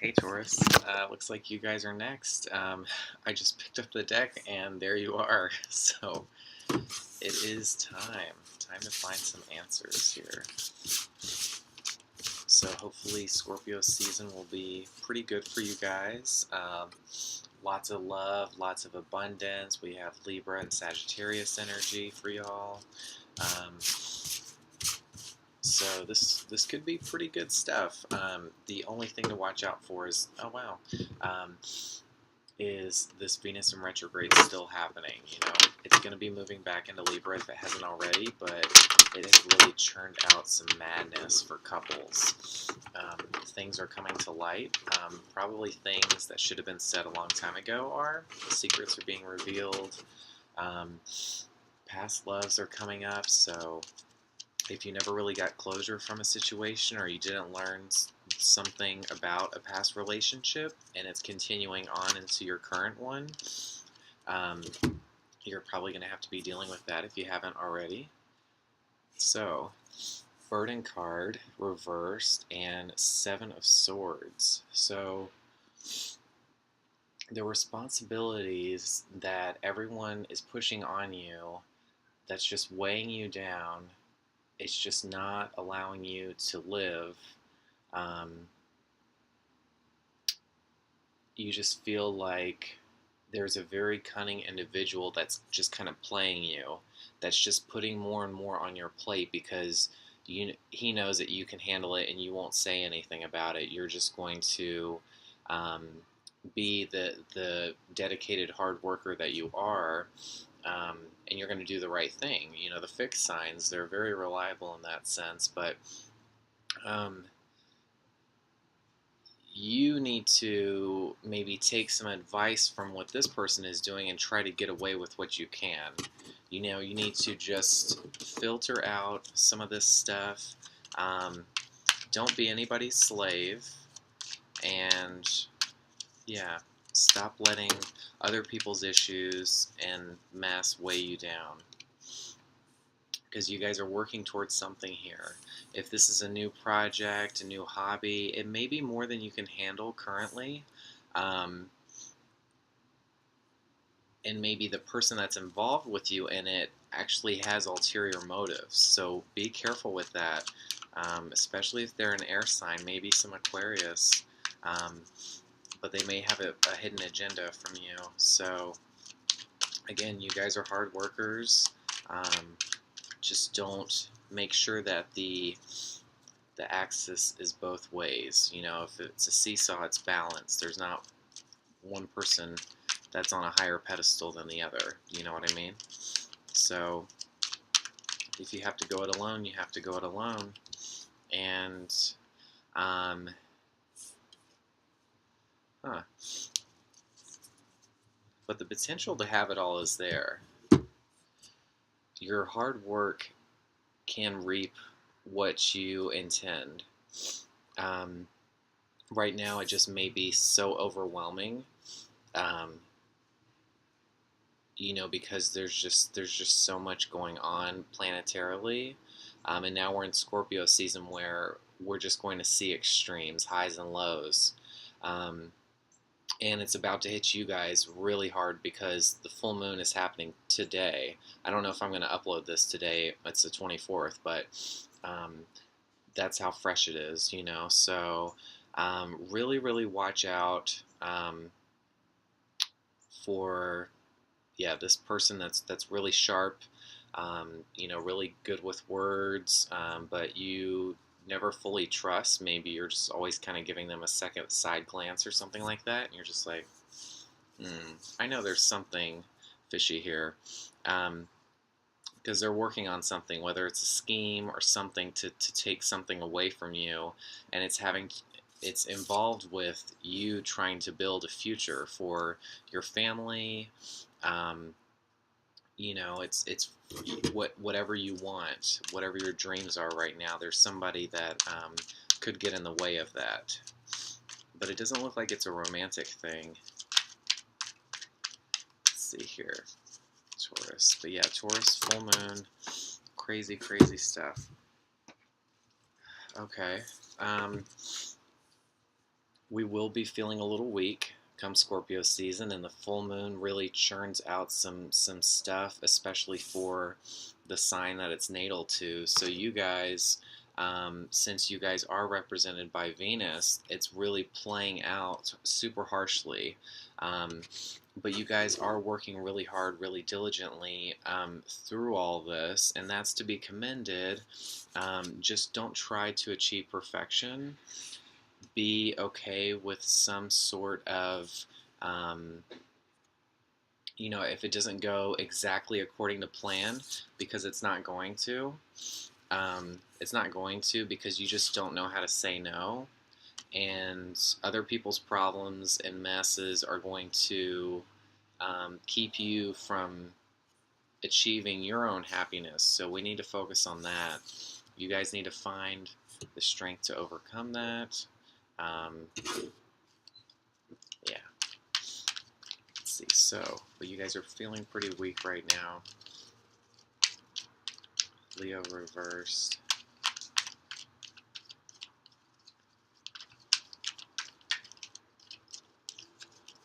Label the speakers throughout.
Speaker 1: Hey Taurus, looks like you guys are next. I just picked up the deck and there you are. So it is time to find some answers here. So hopefully Scorpio season will be pretty good for you guys. Lots of love, lots of abundance. We have Libra and Sagittarius energy for y'all. So this could be pretty good stuff. The only thing to watch out for is, oh wow, is this Venus in retrograde still happening? You know, it's going to be moving back into Libra if it hasn't already, but it has really churned out some madness for couples. Things are coming to light. Probably things that should have been said a long time ago are. The secrets are being revealed. Past loves are coming up, so if you never really got closure from a situation or you didn't learn something about a past relationship and it's continuing on into your current one, you're probably going to have to be dealing with that if you haven't already. So, Burden card reversed and Seven of Swords. So, the responsibilities that everyone is pushing on you, that's just weighing you down, it's just not allowing you to live. You just feel like there's a very cunning individual that's just kind of playing you, that's just putting more and more on your plate because he knows that you can handle it and you won't say anything about it. You're just going to be the dedicated hard worker that you are, and you're going to do the right thing. You know, the fixed signs, they're very reliable in that sense, but you need to maybe take some advice from what this person is doing and try to get away with what you can. You know, you need to just filter out some of this stuff. Don't be anybody's slave, and yeah, stop letting other people's issues and mess weigh you down, because you guys are working towards something here. If this is a new project, a new hobby, it may be more than you can handle currently. And maybe the person that's involved with you in it actually has ulterior motives. So be careful with that, especially if they're an air sign, maybe some Aquarius. But they may have a hidden agenda from you. So again, you guys are hard workers. Just don't make sure that the axis is both ways. You know, if it's a seesaw, it's balanced. There's not one person that's on a higher pedestal than the other. You know what I mean? So if you have to go it alone, you have to go it alone. And but the potential to have it all is there. Your hard work can reap what you intend. Right now, it just may be so overwhelming, you know, because there's just so much going on planetarily, and now we're in Scorpio season where we're just going to see extremes, highs and lows. And it's about to hit you guys really hard because the full moon is happening today. I don't know if I'm going to upload this today. It's the 24th, but that's how fresh it is, you know. So really, really watch out for, yeah, this person that's really sharp, you know, really good with words, but you never fully trust. Maybe you're just always kind of giving them a second side glance or something like that, and you're just like, I know there's something fishy here, because they're working on something, whether it's a scheme or something to take something away from you, and it's involved with you trying to build a future for your family. You know, it's whatever you want, whatever your dreams are right now. There's somebody that could get in the way of that, but it doesn't look like it's a romantic thing. Let's see here, Taurus. But yeah, Taurus, full moon, crazy, crazy stuff. Okay. We will be feeling a little weak come Scorpio season, and the full moon really churns out some stuff, especially for the sign that it's natal to. So you guys, since you guys are represented by Venus, it's really playing out super harshly. Um, but you guys are working really hard, really diligently through all this, and that's to be commended. Just don't try to achieve perfection. Be okay with some sort of, um, if it doesn't go exactly according to plan, because it's not going to. It's not going to because you just don't know how to say no. And other people's problems and messes are going to keep you from achieving your own happiness. So we need to focus on that. You guys need to find the strength to overcome that. Yeah. Let's see. So, but you guys are feeling pretty weak right now. Leo reversed.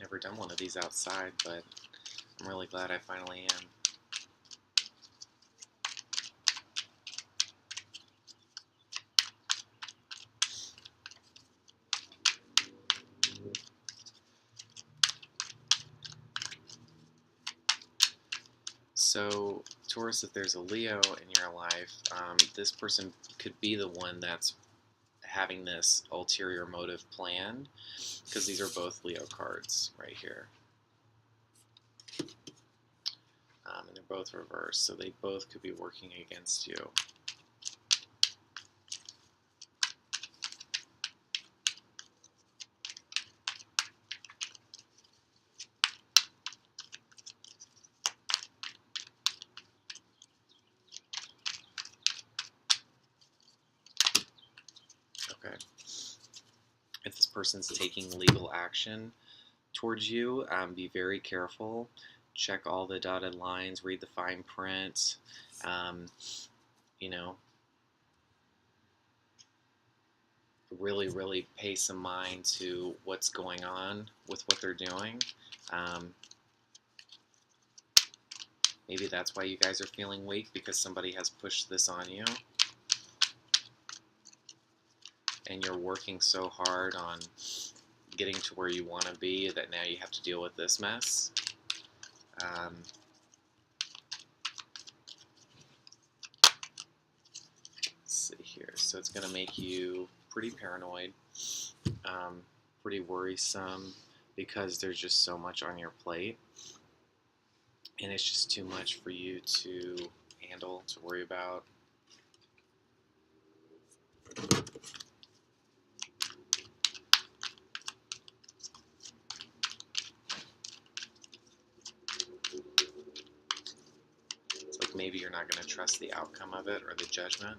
Speaker 1: Never done one of these outside, but I'm really glad I finally am. So, Taurus, if there's a Leo in your life, this person could be the one that's having this ulterior motive planned, because these are both Leo cards right here. And they're both reversed, so they both could be working against you. Okay. If this person's taking legal action towards you, be very careful. Check all the dotted lines, read the fine print. You know, really pay some mind to what's going on with what they're doing. Maybe that's why you guys are feeling weak, because somebody has pushed this on you. And you're working so hard on getting to where you want to be that now you have to deal with this mess. Let's see here. So it's going to make you pretty paranoid, pretty worrisome, because there's just so much on your plate. And it's just too much for you to handle, to worry about. It's like maybe you're not going to trust the outcome of it or the judgment.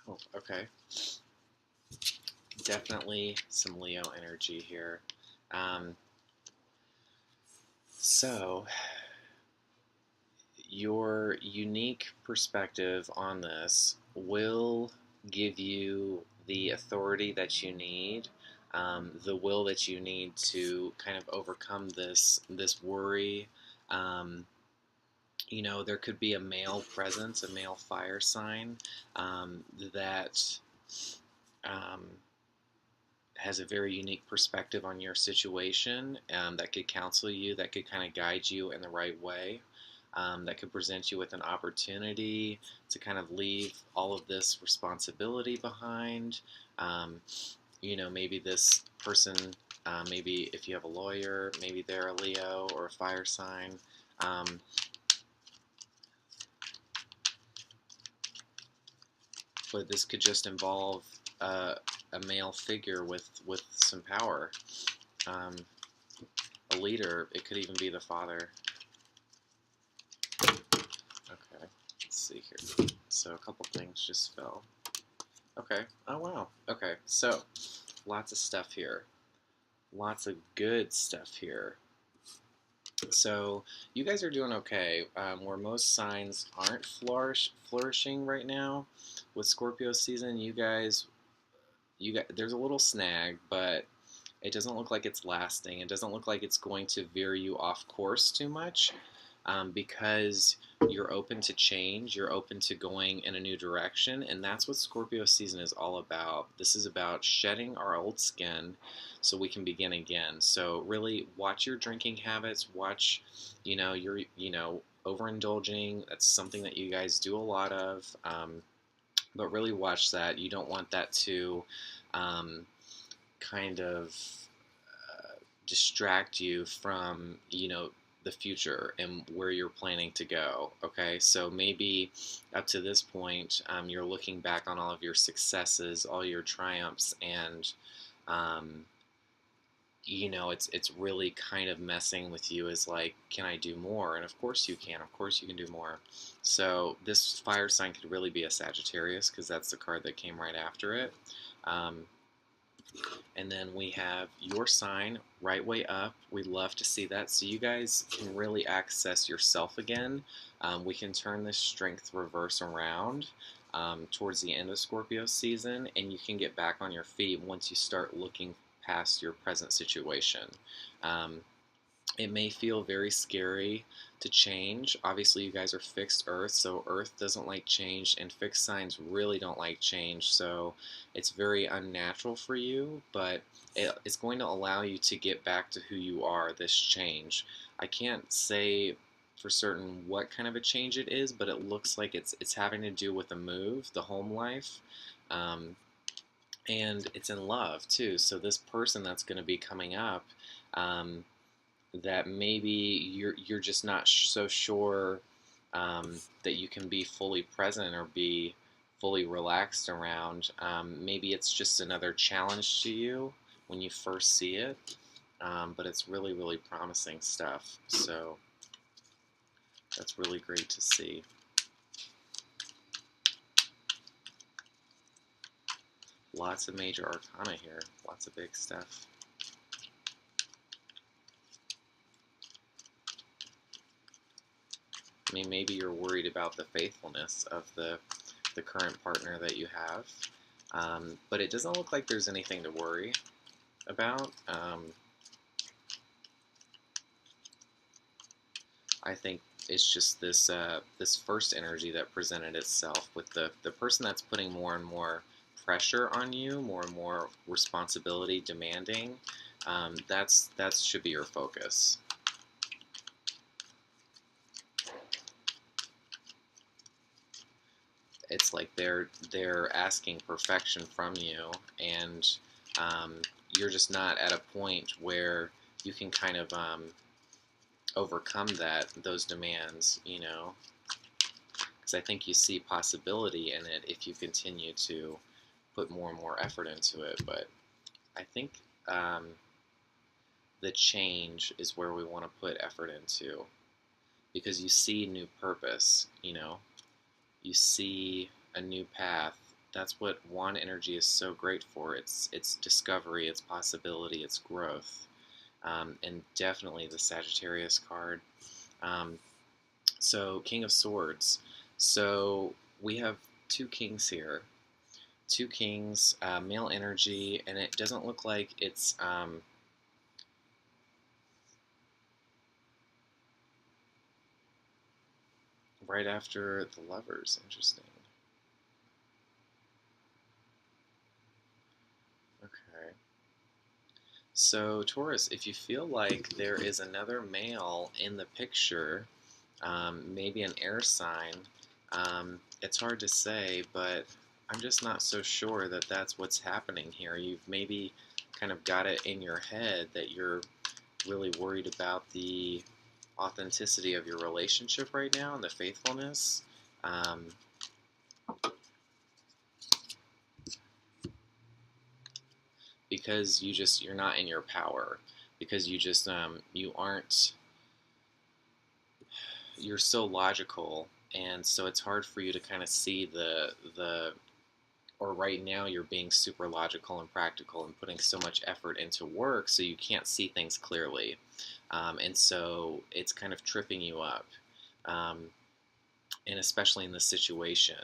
Speaker 1: Oh, okay. Definitely some Leo energy here. So, your unique perspective on this will give you the authority that you need, the will that you need to kind of overcome this worry. There could be a male presence, a male fire sign that has a very unique perspective on your situation, that could counsel you, that could kind of guide you in the right way. that could present you with an opportunity to kind of leave all of this responsibility behind. Um, maybe this person, maybe if you have a lawyer, maybe they're a Leo or a fire sign. But this could just involve a male figure with some power, um, a leader. It could even be the father. Okay, let's see here. So a couple things just fell. Okay. Oh wow. Okay. So lots of stuff here. Lots of good stuff here. So you guys are doing okay. Where most signs aren't flourishing right now with Scorpio season, you guys, there's a little snag, but it doesn't look like it's lasting. It doesn't look like it's going to veer you off course too much, because you're open to change. You're open to going in a new direction, and that's what Scorpio season is all about. This is about shedding our old skin so we can begin again. So really watch your drinking habits. Watch, you're, overindulging. That's something that you guys do a lot of. But really watch that. You don't want that to kind of distract you from, the future and where you're planning to go. Okay, so maybe up to this point, you're looking back on all of your successes, all your triumphs, and it's really kind of messing with you. Is like, can I do more? And of course you can. Of course you can do more. So this fire sign could really be a Sagittarius, because that's the card that came right after it. And then we have your sign right way up. We love to see that. So you guys can really access yourself again. We can turn this strength reverse around towards the end of Scorpio season, and you can get back on your feet once you start looking past your present situation. It may feel very scary to change. Obviously, you guys are fixed Earth, so Earth doesn't like change, and fixed signs really don't like change, so it's very unnatural for you, but it's going to allow you to get back to who you are, this change. I can't say for certain what kind of a change it is, but it looks like it's having to do with a move, the home life, and it's in love, too. So this person that's going to be coming up, that maybe you're just not so sure that you can be fully present or be fully relaxed around. Maybe it's just another challenge to you when you first see it, but it's really, really promising stuff. So that's really great to see. Lots of major arcana here, lots of big stuff. I mean, maybe you're worried about the faithfulness of the current partner that you have, but it doesn't look like there's anything to worry about. I think it's just this this first energy that presented itself with the person that's putting more and more pressure on you, more and more responsibility demanding. That should be your focus. It's like they're asking perfection from you, and you're just not at a point where you can kind of overcome those demands, because I think you see possibility in it if you continue to put more and more effort into it. But I think the change is where we want to put effort into, because you see new purpose, you see a new path. That's what wand energy is so great for. It's discovery, it's possibility, it's growth, and definitely the Sagittarius card. So King of Swords. So we have two kings here. Two kings, male energy, and it doesn't look like it's right after the Lovers. Interesting. Okay. So Taurus, if you feel like there is another male in the picture, maybe an air sign. It's hard to say, but I'm just not so sure that that's what's happening here. You've maybe kind of got it in your head that you're really worried about the authenticity of your relationship right now and the faithfulness. Um, because you're not in your power, because you aren't, you're so logical, and so it's hard for you to kind of see the or right now you're being super logical and practical and putting so much effort into work, so you can't see things clearly, and so it's kind of tripping you up, um, and especially in this situation.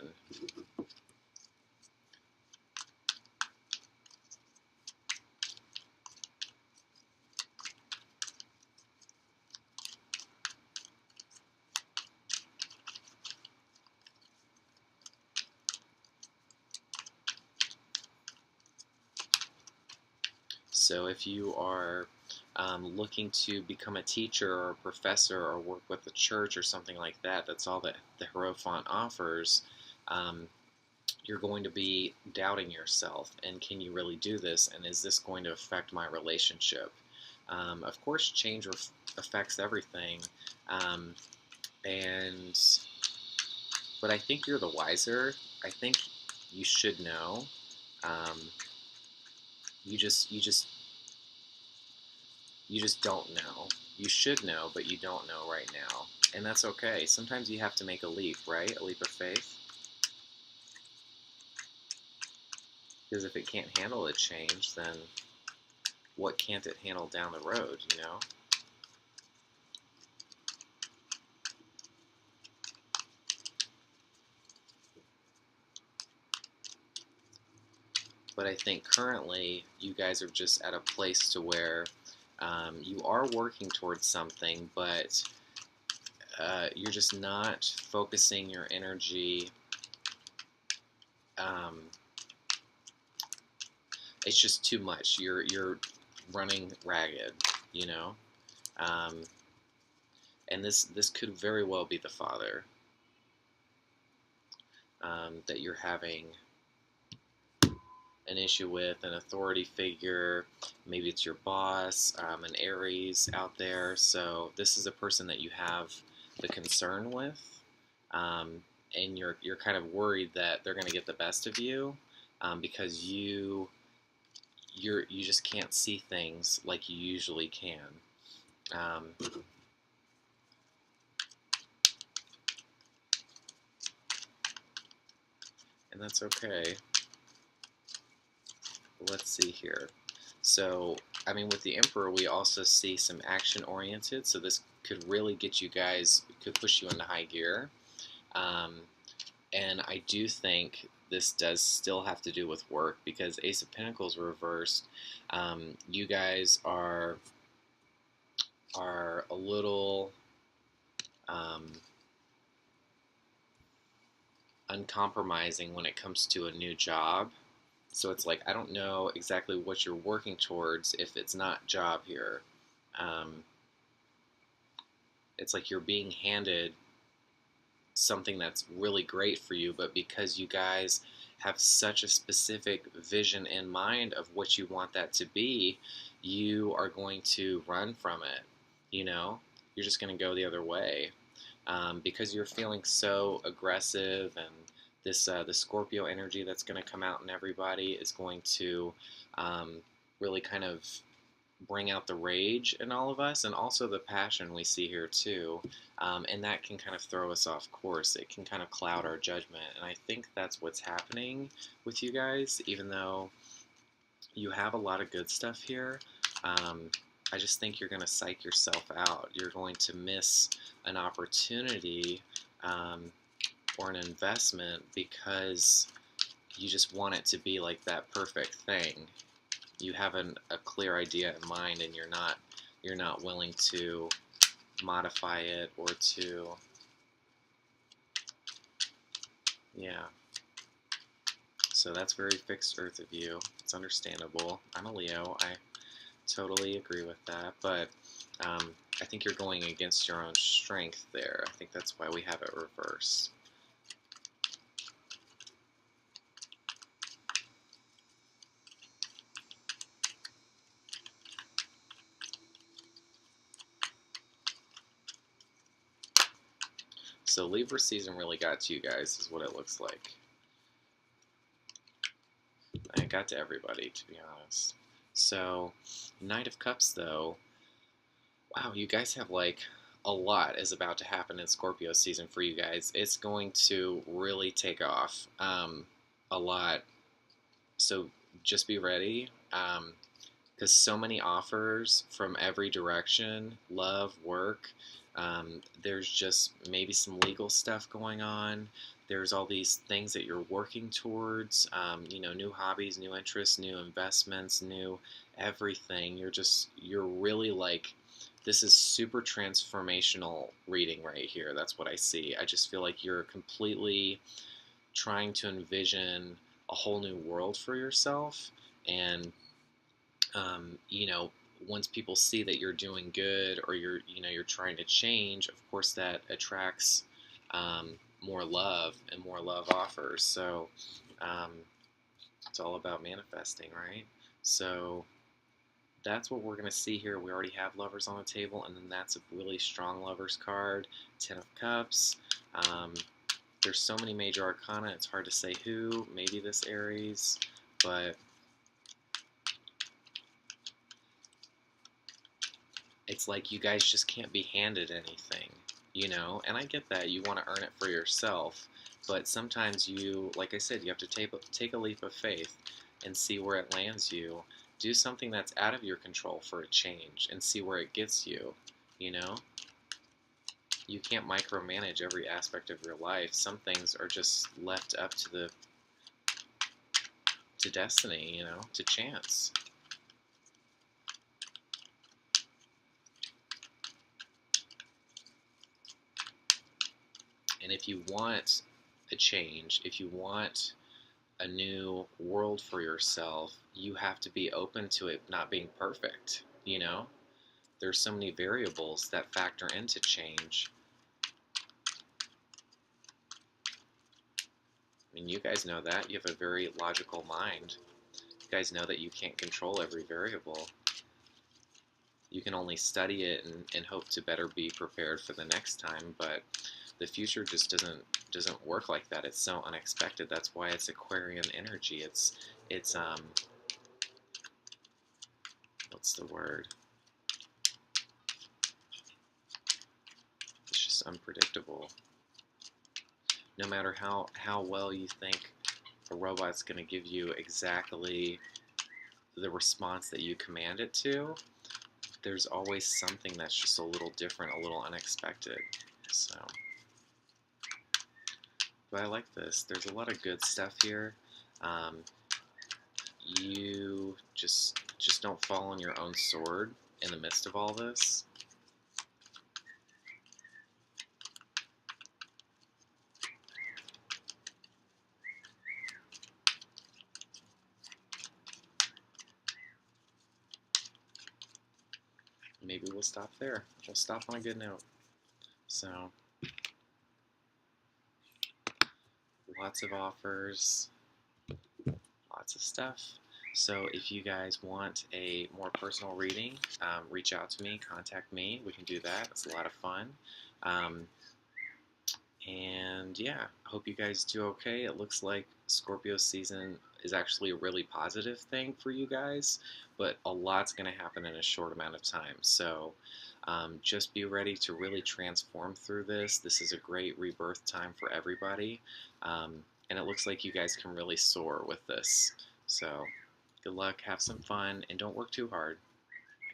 Speaker 1: So if you are looking to become a teacher or a professor or work with the church or something like that, that's all that the Hierophant offers. Um, you're going to be doubting yourself, and can you really do this, and is this going to affect my relationship? Of course, change affects everything, um, and but I think you're the wiser. I think you should know. Um, you just don't know. You should know, but you don't know right now, and that's okay. Sometimes you have to make a leap, right? A leap of faith, because if it can't handle a change, then what can't it handle down the road, you know? But I think currently you guys are just at a place to where you are working towards something, but you're just not focusing your energy. Um, it's just too much. You're running ragged, you know. Um, and this could very well be the father that you're having an issue with, an authority figure. Maybe it's your boss, an Aries out there. So this is a person that you have the concern with, and you're kind of worried that they're going to get the best of you, because you just can't see things like you usually can. Um, and that's okay. Let's see here. So, I mean, with the Emperor, we also see some action-oriented, so this could really get you guys, could push you into high gear. Um, and I do think this does still have to do with work, because Ace of Pentacles reversed. You guys are a little uncompromising when it comes to a new job. So it's like, I don't know exactly what you're working towards if it's not job here. Um, it's like you're being handed something that's really great for you, but because you guys have such a specific vision in mind of what you want that to be, you are going to run from it. You know, you're just going to go the other way, because you're feeling so aggressive, and this the Scorpio energy that's going to come out in everybody is going to really kind of bring out the rage in all of us, and also the passion we see here too, and that can kind of throw us off course. It can kind of cloud our judgment, and I think that's what's happening with you guys. Even though you have a lot of good stuff here, I just think you're going to psych yourself out. You're going to miss an opportunity, or an investment, because you just want it to be like that perfect thing. You have a clear idea in mind, and you're not willing to modify it, or to, yeah. So that's very fixed earth of you. It's understandable. I'm a Leo. I totally agree with that. But I think you're going against your own strength there. I think that's why we have it reversed. So Libra season really got to you guys, is what it looks like. And it got to everybody, to be honest. So, Knight of Cups, though, wow, you guys have like a lot is about to happen in Scorpio season for you guys. It's going to really take off a lot. So just be ready because so many offers from every direction, love, work. There's just maybe some legal stuff going on. There's all these things that you're working towards, you know, new hobbies, new interests, new investments, new everything. You're really like, this is super transformational reading right here. That's what I see. I just feel like you're completely trying to envision a whole new world for yourself. And, you know, once people see that you're doing good or you're trying to change, of course that attracts more love and more love offers. So it's all about manifesting, right? So that's what we're going to see here. We already have lovers on the table, and then that's a really strong lovers card. Ten of Cups. There's so many major arcana, it's hard to say who. Maybe this Aries, but it's like you guys just can't be handed anything, you know? And I get that. You want to earn it for yourself, but sometimes you, like I said, you have to take a leap of faith and see where it lands you. Do something that's out of your control for a change and see where it gets you, you know? You can't micromanage every aspect of your life. Some things are just left up to destiny, you know, to chance. And if you want a change, if you want a new world for yourself, you have to be open to it not being perfect, you know? There's so many variables that factor into change. I mean, you guys know that. You have a very logical mind. You guys know that you can't control every variable. You can only study it and hope to better be prepared for the next time, but the future just doesn't work like that. It's so unexpected. That's why it's Aquarian energy. It's what's the word? It's just unpredictable. No matter how well you think a robot's going to give you exactly the response that you command it to, there's always something that's just a little different, a little unexpected. So, but I like this. There's a lot of good stuff here. You just don't fall on your own sword in the midst of all this. Maybe we'll stop there. We'll stop on a good note. So, lots of offers, lots of stuff. So if you guys want a more personal reading, reach out to me, contact me. We can do that. It's a lot of fun. And yeah, I hope you guys do okay. It looks like Scorpio season is actually a really positive thing for you guys, but a lot's going to happen in a short amount of time. So just be ready to really transform through this. This is a great rebirth time for everybody. And it looks like you guys can really soar with this. So good luck, have some fun, and don't work too hard.